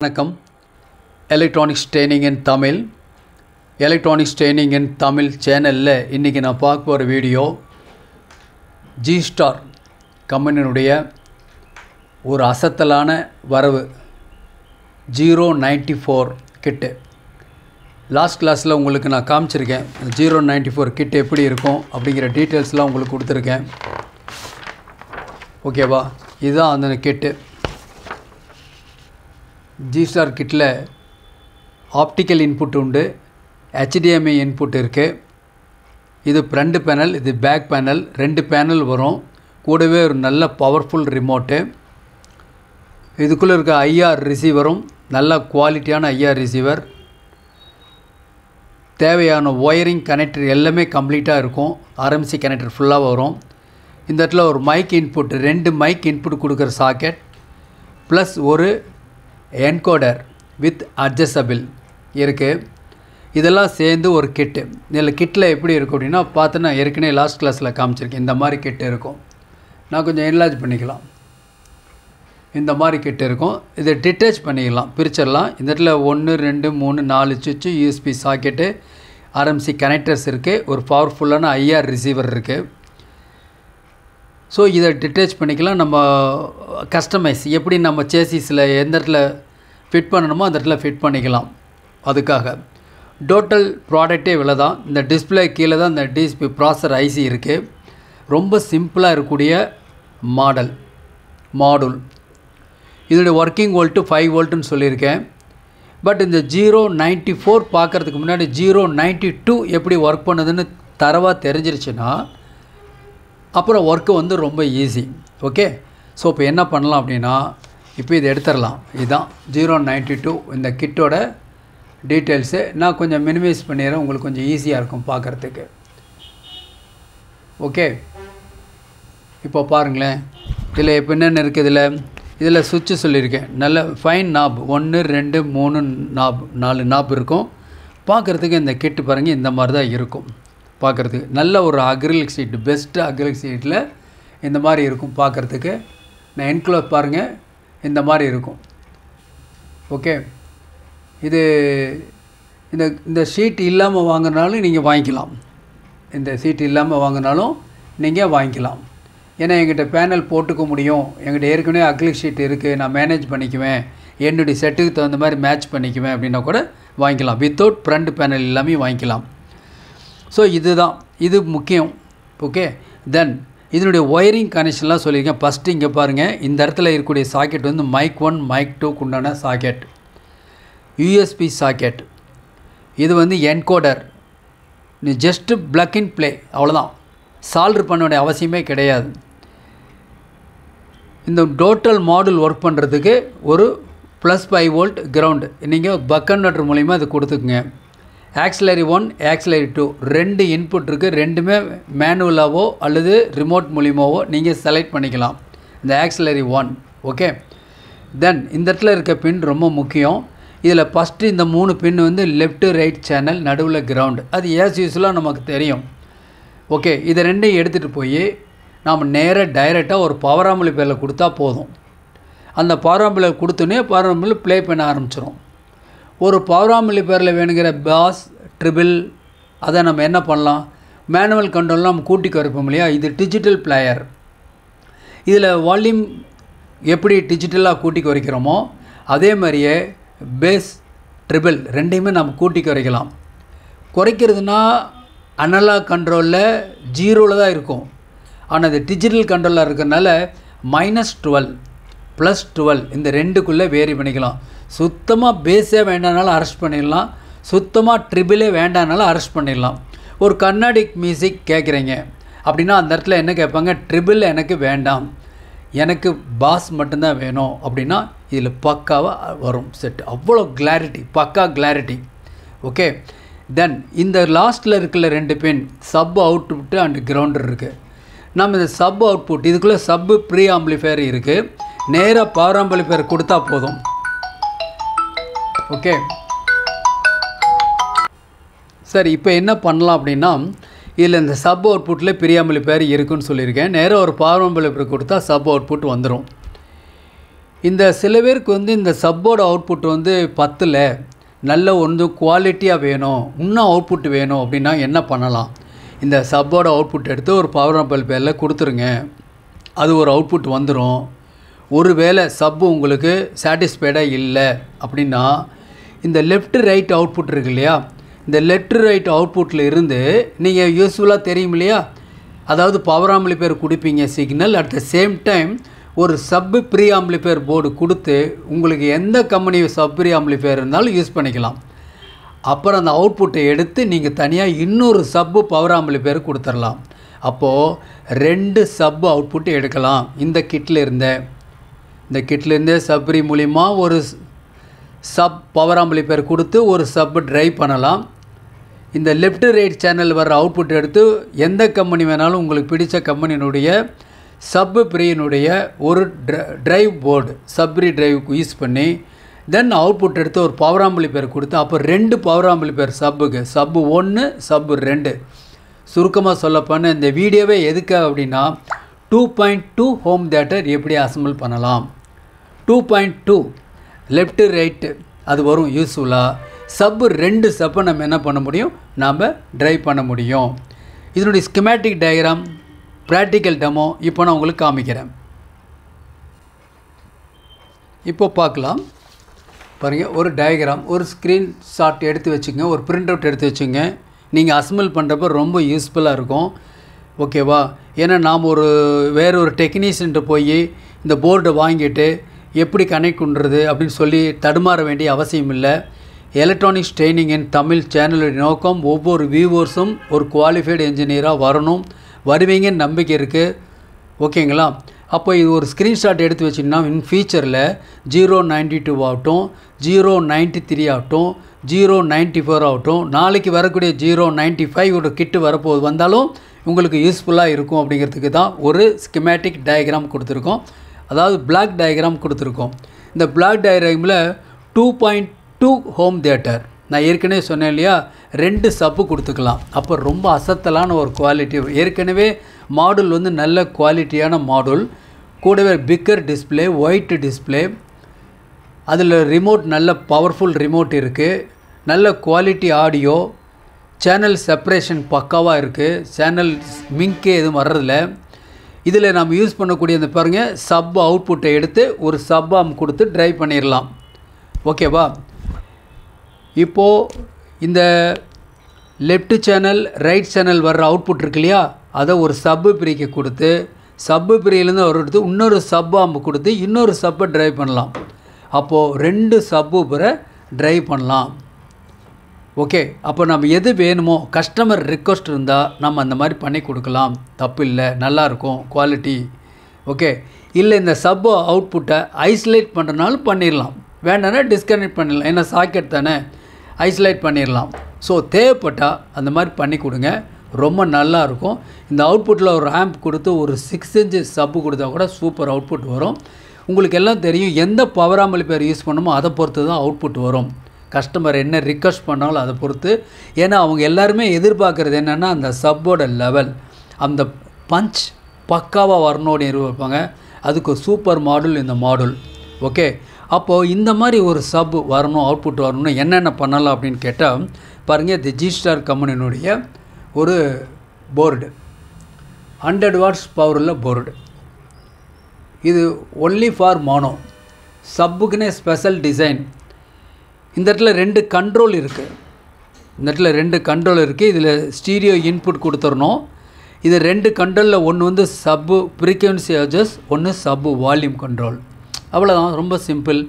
வணக்கம். Electronics training இன் தமிழ் சேனலில் இன்றைக்கி நான் பார்க்க போகிற வீடியோ G-Star கம்பெனியினுடைய ஒரு அசத்தலான வரவு 094 கிட்டு. லாஸ்ட் கிளாஸில் உங்களுக்கு நான் காமிச்சிருக்கேன் 094 கிட்டு எப்படி இருக்கும் அப்படிங்கிற டீட்டெயில்ஸ்லாம் உங்களுக்கு கொடுத்துருக்கேன். ஓகேவா? இதுதான் அந்த கிட்டு. G-Star கிட்டில் ஆப்டிக்கல் இன்புட் உண்டு, HDMI இன்புட் இருக்குது. இது ஃப்ரண்ட் பேனல், இது பேக் பேனல், 2 பேனல் வரும். கூடவே ஒரு நல்ல பவர்ஃபுல் ரிமோட்டு. இதுக்குள்ளே இருக்க IR ரிசீவரும் நல்ல குவாலிட்டியான IR ரிசீவர். தேவையான ஒயரிங் கனெக்டர் எல்லாமே கம்ப்ளீட்டாக இருக்கும். RMC கனெக்டர் ஃபுல்லாக வரும். இந்த இடத்துல ஒரு மைக் இன்புட், 2 மைக் இன்புட் கொடுக்குற சாக்கெட் ப்ளஸ் ஒரு என்கோடர் வித் அட்ஜஸ்டபிள் இருக்குது. இதெல்லாம் சேர்ந்து ஒரு கிட்டு. இதில் கிட்டில் எப்படி இருக்கும் அப்படின்னா பார்த்தோன்னா ஏற்கனவே லாஸ்ட் கிளாஸில் காமிச்சிருக்கேன். இந்த மாதிரி கிட்டு இருக்கும். நான் கொஞ்சம் என்லார்ஜ் பண்ணிக்கலாம். இந்த மாதிரி கிட்டு இருக்கும். இதை டிட்டாச் பண்ணிக்கலாம், பிரிச்சிடலாம். இந்த இடத்துல 1 2 3 4 சுவிட்சு, USB சாக்கெட்டு, RMC கனெக்டர்ஸ் இருக்குது. ஒரு பவர்ஃபுல்லான IR ரிசீவர் இருக்குது. ஸோ இதை டிட்டாச் பண்ணிக்கலாம். நம்ம கஸ்டமைஸ் எப்படி நம்ம சேசிஸில் எந்த இடத்துல ஃபிட் பண்ணணுமோ அந்த இடத்துல ஃபிட் பண்ணிக்கலாம். அதுக்காக டோட்டல் ப்ராடக்டே இவ்வளோ தான். இந்த டிஸ்பிளே கீழே தான் இந்த டிஎஸ்பி ப்ராசர் IC இருக்குது. ரொம்ப சிம்பிளாக இருக்கக்கூடிய மாடல். இதனுடைய ஒர்க்கிங் வோல்ட்டு 5 வோல்ட்டுன்னு சொல்லியிருக்கேன். பட் இந்த 094 பார்க்குறதுக்கு முன்னாடி 092 எப்படி ஒர்க் பண்ணுதுன்னு தரவாக தெரிஞ்சிருச்சுன்னா அப்புறம் ஒர்க்கு வந்து ரொம்ப ஈஸி. ஓகே, ஸோ இப்போ என்ன பண்ணலாம் அப்படின்னா இப்போ இதை எடுத்துடலாம். இதுதான் 092 இந்த கிட்டோட டீட்டெயில்ஸு. நான் கொஞ்சம் மினிமைஸ் பண்ணிடுறேன், உங்களுக்கு கொஞ்சம் ஈஸியாக இருக்கும் பார்க்குறதுக்கு. ஓகே, இப்போ பாருங்களேன். இதில் இப்போ என்னென்ன இருக்குது, இதில் சுவிட்சு சொல்லியிருக்கேன். நல்ல ஃபைன் நாப் 1 2 3 நாப் 4 நாப் இருக்கும். பார்க்குறதுக்கு இந்த கிட்டு பாருங்கள் இந்த மாதிரி தான் இருக்கும். பார்க்குறதுக்கு நல்ல ஒரு அக்ரிலிக் சீட், பெஸ்ட்டு அக்ரிலிக் சீட்டில் இந்த மாதிரி இருக்கும் பார்க்குறதுக்கு. நான் என்க்ளோஸ் பாருங்கள் இந்த மாதிரி இருக்கும். ஓகே, இது இந்த ஷீட் இல்லாமல் வாங்கினாலும் நீங்கள் வாங்கிக்கலாம். இந்த சீட் இல்லாமல் வாங்கினாலும் நீங்கள் வாங்கிக்கலாம். ஏன்னா எங்கிட்ட பேனல் போட்டுக்க முடியும், எங்கிட்ட ஏற்கனவே அக்ரிலிக் ஷீட் இருக்குது, நான் மேனேஜ் பண்ணிக்குவேன், என்னுடைய செட்டுக்கு தகுந்த மாதிரி மேட்ச் பண்ணிக்குவேன் அப்படின்னா கூட வாங்கிக்கலாம். வித்தவுட் ஃப்ரண்ட் பேனல் எல்லாமே வாங்கிக்கலாம். ஸோ இது முக்கியம். ஓகே, தென் இதனுடைய ஒயரிங் கனெக்ஷன்லாம் சொல்லியிருக்கேன். ஃபஸ்ட்டு இங்கே பாருங்கள், இந்த இடத்துல இருக்கக்கூடிய சாக்கெட் வந்து மைக் 1 மைக் 2க்கு உண்டான சாக்கெட், USB சாக்கெட். இது வந்து என்கோடர். நீ ஜஸ்ட்டு ப்ளக் இன் ப்ளே, அவ்வளோதான். சால்ட்ரு பண்ண வேண்டிய அவசியமே கிடையாது. இந்த டோட்டல் மாடுல் ஒர்க் பண்ணுறதுக்கு ஒரு +5 வோல்ட் கிரவுண்டு நீங்கள் பக் கன்வெர்ட்டர் மூலிமா இது கொடுத்துக்குங்க. ஆக்சிலரி 1 ஆக்சிலரி 2 2 இன்புட் இருக்குது. ரெண்டுமே மேனுவலாவோ அல்லது ரிமோட் மூலிமாவோ நீங்கள் செலக்ட் பண்ணிக்கலாம். இந்த ஆக்சிலரி 1. ஓகே, தென் இந்த இடத்துல இருக்க பின் ரொம்ப முக்கியம். இதில் ஃபஸ்ட்டு இந்த 3 பின் வந்து லெஃப்ட் ரைட் சேனல், நடுவில் கிரவுண்டு. அது யூஸ்வலாக நமக்கு தெரியும். ஓகே, இதை ரெண்டையும் எடுத்துகிட்டு போய் நாம் நேராக டைரெக்டாக ஒரு பவர் ஆம்பிளிஃபையரில் கொடுத்தா போதும். அந்த பவர் ஆம்பிளிஃபையர் கொடுத்தோன்னே பவர் ஆம்பிளிஃபையர் ப்ளே பண்ண ஆரம்பிச்சிடும். ஒரு பவர் ஆம்பிளிஃபையரில் வேணுங்கிற பாஸ், ட்ரிபிள், அதை நம்ம என்ன பண்ணலாம், மேனுவல் கண்ட்ரோல்லாம் நம்ம கூட்டி குறைப்போம் இல்லையா. இது டிஜிட்டல் பிளேயர். இதில் வால்யூம் எப்படி டிஜிட்டலாக கூட்டி குறைக்கிறோமோ அதே மாதிரியே பேஸ், ட்ரிபிள் ரெண்டையுமே நம்ம கூட்டி குறைக்கலாம். குறைக்கிறதுனா அனலாக் கண்ட்ரோலில் 0ல் தான் இருக்கும். ஆனால் அது டிஜிட்டல் கண்ட்ரோலில் இருக்கிறதுனால -12 +12 இந்த 2க்குள்ளே வேரி பண்ணிக்கலாம். சுத்தமாக பேஸே வேண்டானாலும் அரெஸ்ட் பண்ணிடலாம், சுத்தமாக ட்ரிபிளே வேண்டானாலும் அரெஸ்ட் பண்ணிடலாம். ஒரு கர்நாடிக் மியூசிக் கேட்குறீங்க அப்படின்னா அந்த இடத்துல என்ன கேட்பாங்க, ட்ரிபிள் எனக்கு வேண்டாம், எனக்கு பாஸ் மட்டும்தான் வேணும் அப்படின்னா இதில் பக்காவாக வரும் செட். அவ்வளோ கிளாரிட்டி, பக்கா கிளாரிட்டி. ஓகே, தென் இந்த லாஸ்ட்டில் இருக்கிற 2 பின் சப் அவுட்புட்டு அண்ட் கிரவுண்டர் இருக்குது. நம்ம இந்த சப் அவுட்புட் இதுக்குள்ளே சப்பு ப்ரீ ஆம்பிளிஃபையர் இருக்குது. நேராக பவர் ஆம்பிளிஃபையர் கொடுத்தா போதும். ஓகே, சரி, இப்போ என்ன பண்ணலாம் அப்படின்னா இதில் இந்த சப் அவுட்புட்டில் ப்ரீ ஆம்பிளிஃபையர் இருக்குன்னு சொல்லியிருக்கேன். நேராக ஒரு பவர் ஆம்பிளிஃபையர் கொடுத்தா சப் அவுட்புட் வந்துடும். இந்த சில பேருக்கு வந்து இந்த சப்போட அவுட்புட் வந்து பத்தல, நல்ல வந்து குவாலிட்டியாக வேணும், இன்னும் அவுட்புட் வேணும் அப்படின்னா என்ன பண்ணலாம்? இந்த சப்போட அவுட்புட் எடுத்து ஒரு பவர் ஆம்பிளிஃபையரில் கொடுத்துருங்க. அது ஒரு அவுட்புட் வந்துடும். ஒரு வேளை சப்பு உங்களுக்கு சாட்டிஸ்ஃபைடாக இல்லை அப்படின்னா இந்த லெஃப்ட் ரைட் அவுட்புட் இருக்கு இல்லையா, இந்த லெஃப்ட் ரைட் அவுட்புட்டில் இருந்து நீங்கள் யூஸ்ஃபுல்லாக தெரியும் இல்லையா, அதாவது பவர் ஆம்பிளிஃபையர் கொடுப்பீங்க signal, at the same time ஒரு சப்பு ப்ரீ ஆம்பிளிஃபையர் போர்டு கொடுத்து உங்களுக்கு எந்த கம்பெனி சப் ப்ரீ ஆம்பிளிஃபையர் இருந்தாலும் யூஸ் பண்ணிக்கலாம். அப்புறம் அந்த அவுட்புட்டை எடுத்து நீங்கள் தனியாக இன்னொரு சப்பு பவர் ஆம்பிளிஃபையர் கொடுத்துடலாம். அப்போது 2 சப்பு அவுட்புட் எடுக்கலாம். இந்த கிட்லேருந்தே சப் ப்ரீ மூலிமா ஒரு சப் பவர் ஆம்பிளிஃபையர் கொடுத்து ஒரு சப்பு ட்ரைவ் பண்ணலாம். இந்த லெஃப்ட் ரைட் சேனல் வர அவுட்புட் எடுத்து எந்த கம்பெனி வேணாலும் உங்களுக்கு பிடித்த கம்பெனியினுடைய சப்பு ப்ரீயினுடைய ஒரு ட்ரைவ் போர்டு சப் ப்ரீ ட்ரைவுக்கு யூஸ் பண்ணி தென் அவுட்புட் எடுத்து ஒரு பவர் ஆம்பிளிஃபையர் கொடுத்து அப்போ 2 பவர் ஆம்பிளிஃபையர் சப்புக்கு, சப்பு 1 சப்பு 2. சுருக்கமாக சொல்லப்போனால் இந்த வீடியோவே எதுக்காக அப்படின்னா 2.2 ஹோம் தியேட்டர் எப்படி அசம்பிள் பண்ணலாம், 2.2 லெஃப்ட் ரைட்டு அது வரும் யூஸ்ஃபுல்லாக. சப்பு 2 சப்பை நம்ம என்ன பண்ண முடியும், நாம் ட்ரைவ் பண்ண முடியும். இதனுடைய ஸ்கிமேட்டிக் டயக்ராம் ப்ராக்டிக்கல் டெமோ இப்போ நான் உங்களுக்கு காமிக்கிறேன். இப்போ பார்க்கலாம் பாருங்கள். ஒரு டயக்ராம், ஒரு ஸ்க்ரீன்ஷாட் எடுத்து வச்சுங்க, ஒரு பிரிண்ட் அவுட் எடுத்து வச்சுங்க. நீங்கள் அசம்பிள் பண்ணுறப்ப ரொம்ப யூஸ்ஃபுல்லாக இருக்கும். ஓகேவா? ஏன்னா நாம் வேறு ஒரு டெக்னீஷியன்ட்டு போய் இந்த போர்டை வாங்கிட்டு எப்படி கனெக்ட் பண்ணுறது அப்படின்னு சொல்லி தடுமாற வேண்டிய அவசியம் இல்லை. எலக்ட்ரானிக்ஸ் ட்ரைனிங் இன் தமிழ் சேனலுடைய நோக்கம் ஒவ்வொரு வியூவர்ஸும் ஒரு குவாலிஃபைடு என்ஜினியராக வரணும், வருவீங்கன்னு நம்பிக்கை இருக்குது. ஓகேங்களா? அப்போ இது ஒரு ஸ்க்ரீன்ஷாட் எடுத்து வச்சிங்கன்னா இன் ஃபியூச்சரில் 092 ஆகட்டும், 093 ஆகட்டும், 094 ஆகட்டும், நாளைக்கு வரக்கூடிய 095 கிட்டு வரப்போது வந்தாலும் உங்களுக்கு யூஸ்ஃபுல்லாக இருக்கும். அப்படிங்கிறதுக்கு தான் ஒரு ஸ்கிமேட்டிக் டயக்ராம் கொடுத்துருக்கோம், அதாவது பிளாக் டயக்ராம் கொடுத்துருக்கோம். இந்த பிளாக் டயக்ராமில் 2.2 ஹோம் தியேட்டர் நான் ஏற்கனவே சொன்னேன் இல்லையா, 2 சப்பு கொடுத்துக்கலாம். அப்போ ரொம்ப அசத்தலான ஒரு குவாலிட்டி. ஏற்கனவே மாடுல் வந்து நல்ல குவாலிட்டியான மாடுல், கூடவே பிக்கர் டிஸ்பிளே, ஒயிட் டிஸ்பிளே, அதில் ரிமோட் நல்ல பவர்ஃபுல் ரிமோட் இருக்குது, நல்ல குவாலிட்டி ஆடியோ, சேனல் செப்பரேஷன் பக்காவாக இருக்குது, சேனல் மிங்கே எதுவும் வர்றதில்ல. இதில் நம்ம யூஸ் பண்ணக்கூடிய இந்த பாருங்கள் சப் அவுட்புட்டை எடுத்து ஒரு சப் ஆம் கொடுத்து ட்ரைவ் பண்ணிடலாம். ஓகேவா? இப்போது இந்த லெஃப்ட் சேனல் ரைட் சேனல் வர்ற அவுட்புட் இருக்கு இல்லையா, அதை ஒரு சப்பு ப்ரீக்கு கொடுத்து சப்பு ப்ரீலேருந்து ஒரு எடுத்து இன்னொரு சப் ஆம்பு கொடுத்து இன்னொரு சப்பை ட்ரைவ் பண்ணலாம். அப்போது 2 சப்பு பிற ட்ரைவ் பண்ணலாம். ஓகே, அப்போ நம்ம எது வேணுமோ கஸ்டமர் ரிக்வஸ்ட் இருந்தால் நம்ம அந்த மாதிரி பண்ணி கொடுக்கலாம், தப்பு இல்லை, நல்லாயிருக்கும் குவாலிட்டி. ஓகே, இல்லை இந்த சப் அவுட்புட்டை ஐசோலேட் பண்ணுறனாலும் பண்ணிடலாம், வேண்டாம்னா டிஸ்கனெக்ட் பண்ணிடலாம், ஏன்னா சாக்கெட் தானே, ஐசோலேட் பண்ணிடலாம். ஸோ தேவைப்பட்டால் அந்த மாதிரி பண்ணி கொடுங்க, ரொம்ப நல்லாயிருக்கும். இந்த அவுட்புட்டில் ஒரு ஆம்ப் கொடுத்து ஒரு 6 இன்ச் சப்பு கொடுத்தா கூட சூப்பர் அவுட்புட் வரும். உங்களுக்கு எல்லாம் தெரியும், எந்த பவர் ஆம்பிளிஃபையர் யூஸ் பண்ணுமோ அதை பொறுத்து தான் அவுட்புட் வரும். கஸ்டமர் என்ன ரிக்வஸ்ட் பண்ணாலும் அதை பொறுத்து. ஏன்னா அவங்க எல்லாருமே எதிர்பார்க்குறது என்னென்னா அந்த சப்போட லெவல், அந்த பஞ்ச் பக்காவாக வரணும்னு எதிர்பார்ப்பாங்க. அதுக்கு சூப்பர் மாடல் இந்த மாடல். ஓகே, அப்போது இந்த மாதிரி ஒரு சப் வரணும், அவுட்புட் வரணும்னு என்னென்ன பண்ணலாம் அப்படின்னு கேட்டால் பாருங்கள், இந்த ஜி-ஸ்டார் கம்பெனியினுடைய ஒரு போர்டு 100 வாட்ஸ் பவரில் போர்டு. இது ஒன்லி ஃபார் மோனோ, சப்புக்குன்னே ஸ்பெஷல் டிசைன். இந்த இடத்துல 2 கண்ட்ரோல் இருக்குது, இந்த இடத்துல 2 கண்ட்ரோல் இருக்குது. இதில் ஸ்டீரியோ இன்புட் கொடுத்துடணும். இது 2 கண்ட்ரோலில் ஒன்று வந்து சப்பு ஃப்ரீக்வன்சி அட்ஜஸ்ட், ஒன்று சப்பு வால்யூம் கண்ட்ரோல். அவ்வளோதான், ரொம்ப சிம்பிள்.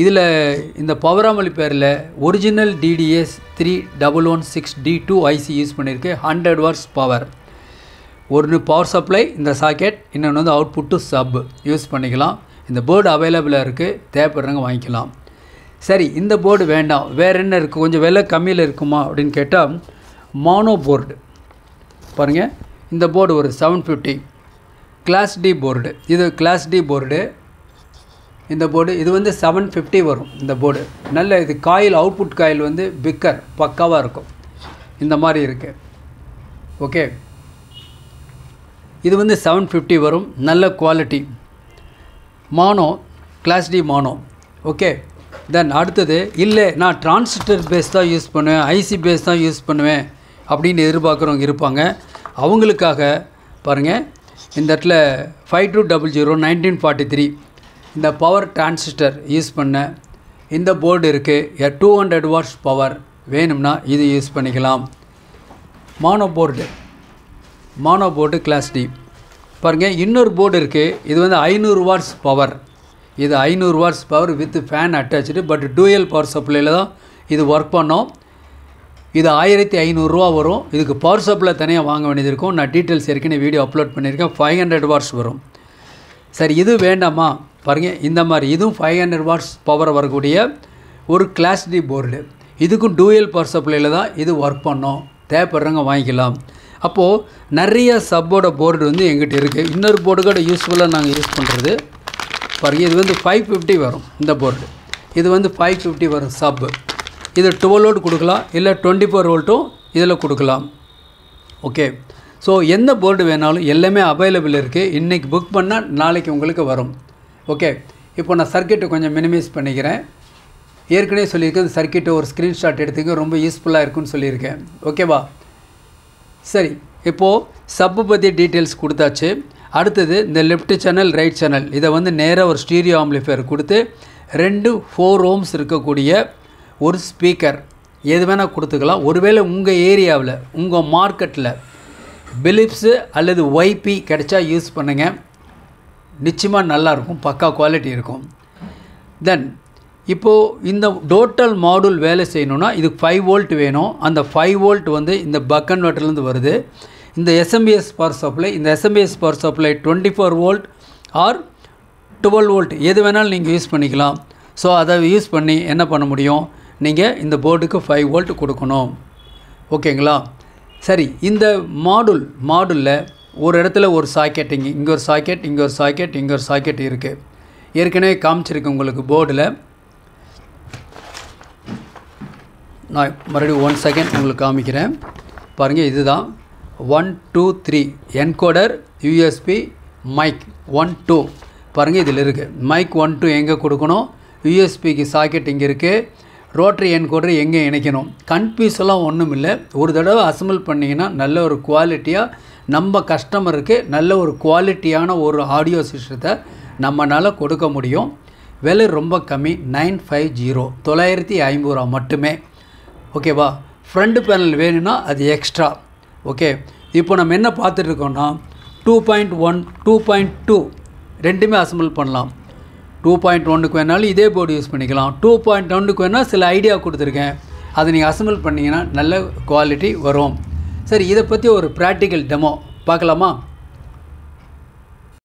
இதில் இந்த பவர் ஆம்பிளிஃபையரில் original DDS 3116D2 IC use பண்ணியிருக்கு. 100 வாட்ஸ் பவர், ஒரு பவர் சப்ளை, இந்த சாக்கெட், இன்னொன்று வந்து அவுட்புட் டு சப் யூஸ் பண்ணிக்கலாம். இந்த போர்டு அவைலபிளாக இருக்குது, தேவைப்படுறவங்க வாங்கிக்கலாம். சரி, இந்த போர்டு வேண்டாம், வேறு என்ன இருக்குது, கொஞ்சம் விலை கம்மியில் இருக்குமா அப்படின்னு கேட்டால் மானோ போர்டு பாருங்கள். இந்த போர்டு ஒரு 750 கிளாஸ் டி போர்டு. இது கிளாஸ் டி போர்டு. இந்த போர்டு இது வந்து 750 வரும். இந்த போர்டு நல்ல இது காயில், அவுட்புட் காயில் வந்து பிக்கர் பக்காவாக இருக்கும், இந்த மாதிரி இருக்குது. ஓகே, இது வந்து 750 வரும், நல்ல quality mono. Class D mono. Okay, then அடுத்தது இல்லை நான் டிரான்சிஸ்டர் பேஸ் தான் யூஸ் பண்ணுவேன், ஐசி பேஸ் தான் யூஸ் பண்ணுவேன் அப்படின்னு எதிர்பார்க்குறவங்க இருப்பாங்க. அவங்களுக்காக பாருங்கள், இந்த இடத்துல 5200 1943 இந்த பவர் டிரான்சிஸ்டர் யூஸ் பண்ண இந்த போர்டு இருக்குது. 200 வாட்ஸ் பவர் வேணும்னா இது யூஸ் பண்ணிக்கலாம். மானோ போர்டு கிளாஸ் டி. பாருங்கள், இன்னொரு போர்டு இருக்குது. இது வந்து 500 வாட்ஸ் பவர். இது 500 watts power with fan attach. But dual power சப்ளையில் தான் இது ஒர்க் பண்ணோம். இது 1500 ரூபா வரும். இதுக்கு பவர் சப்ளை தனியாக வாங்க வேண்டியது இருக்கும். நான் டீட்டெயில்ஸ் ஏற்கனவே வீடியோ அப்லோட் பண்ணியிருக்கேன். 500 வாட்ஸ் வரும். சரி, இது வேண்டாமா? பாருங்கள், இந்த மாதிரி இதுவும் 500 வாட்ஸ் பவர் வரக்கூடிய ஒரு கிளாஸ் டி போர்டு. இதுக்கும் டூயல் பவர் சப்ளையில் தான் இது ஒர்க் பண்ணோம். தேவைப்படுறவங்க வாங்கிக்கலாம். அப்போது நிறைய சப்போட போர்டு வந்து எங்கிட்ட இருக்குது. இன்னொரு போர்டு கூட யூஸ்ஃபுல்லாக நாங்கள் யூஸ் பண்ணுறது பாருங்கள், இது வந்து 550 வரும். இந்த போர்டு இது வந்து 550 வரும் சப்பு. இது 12 வோல்ட் கொடுக்கலாம், இல்லை 24 வோல்ட்டும் இதில் கொடுக்கலாம். ஓகே, ஸோ எந்த போர்டு வேணாலும் எல்லாமே அவைலபிள் இருக்குது. இன்றைக்கி புக் பண்ணால் நாளைக்கு உங்களுக்கு வரும். ஓகே, இப்போ நான் சர்க்கியூட்டை கொஞ்சம் மினிமைஸ் பண்ணிக்கிறேன். ஏற்கனவே சொல்லியிருக்கேன், இந்த சர்க்கியூட்டை ஒரு ஸ்க்ரீன்ஷாட் எடுத்துக்க, ரொம்ப யூஸ்ஃபுல்லாக இருக்குன்னு சொல்லியிருக்கேன். ஓகேவா? சரி, இப்போது சப்பு பற்றி டீட்டெயில்ஸ் கொடுத்தாச்சு. அடுத்தது இந்த லெஃப்ட் சேனல் ரைட் சேனல் இதை வந்து நேராக ஒரு ஸ்டீரியோ ஆம்பிளிஃபையர் கொடுத்து 4 ohms இருக்கக்கூடிய ஒரு ஸ்பீக்கர் எது வேணால் கொடுத்துக்கலாம். ஒருவேளை உங்கள் ஏரியாவில் உங்கள் மார்க்கெட்டில் பிலிப்ஸு அல்லது ஒய்பி கிடைச்சா யூஸ் பண்ணுங்கள். நிச்சயமாக நல்லாயிருக்கும், பக்கா குவாலிட்டி இருக்கும். தென் இப்போது இந்த டோட்டல் மாடுல் வேலை செய்யணுன்னா இதுக்கு 5 வோல்ட் வேணும். அந்த 5 வோல்ட் வந்து இந்த பக் கன்வெர்ட்டர்லேருந்து வருது. இந்த எஸ்எம்பிஎஸ் பவர் சப்ளை, இந்த SMPS power supply 24 volt or 12 volt எது வேணாலும் நீங்கள் யூஸ் பண்ணிக்கலாம். ஸோ அதை யூஸ் பண்ணி என்ன பண்ண முடியும், நீங்கள் இந்த போர்டுக்கு 5 வோல்ட் கொடுக்கணும். ஓகேங்களா? சரி, இந்த மாடுலில் ஒரு இடத்துல ஒரு சாக்கெட், இங்கே ஒரு சாக்கெட், இங்கே ஒரு சாக்கெட், இங்கே ஒரு சாக்கெட் இருக்குது. ஏற்கனவே காமிச்சிருக்கு உங்களுக்கு போர்டில். நான் மறுபடியும் 1 செகண்ட் உங்களுக்கு காமிக்கிறேன். பாருங்கள், இதுதான் 1 2 3 என்கோடர் யூஎஸ்பி மைக் 1 2. பாருங்கள், இதில் இருக்குது மைக் 1 2 எங்கே கொடுக்கணும், யூஎஸ்பிக்கு சாக்கெட் இங்கே இருக்குது, ரோட்டரி என்கோடர் எங்கே இணைக்கணும். கன்ஃபியூஸெல்லாம் ஒன்றும் இல்லை. ஒரு தடவை அசம்பிள் பண்ணிங்கன்னா நல்ல ஒரு குவாலிட்டியாக நம்ம கஸ்டமருக்கு நல்ல ஒரு குவாலிட்டியான ஒரு ஆடியோ சிஸ்டத்தை நம்மளால் கொடுக்க முடியும். விலை ரொம்ப கம்மி, 950 950 மட்டுமே. ஓகேவா? ஃப்ரண்ட் பேனல் வேணும்னா அது எக்ஸ்ட்ரா. ஓகே, இப்போ நம்ம என்ன பார்த்துட்ருக்கோன்னா 2.1 2.2 ரெண்டுமே அசம்பிள் பண்ணலாம். 2.1க்கு வேணாலும் இதே போர்டு யூஸ் பண்ணிக்கலாம். 2.1க்கு வேணால் சில ஐடியா கொடுத்துருக்கேன், அதை நீங்கள் அசம்பிள் பண்ணிங்கன்னா நல்ல குவாலிட்டி வரும். சரி, இதை பற்றி ஒரு ப்ராக்டிக்கல் டெமோ பார்க்கலாமா?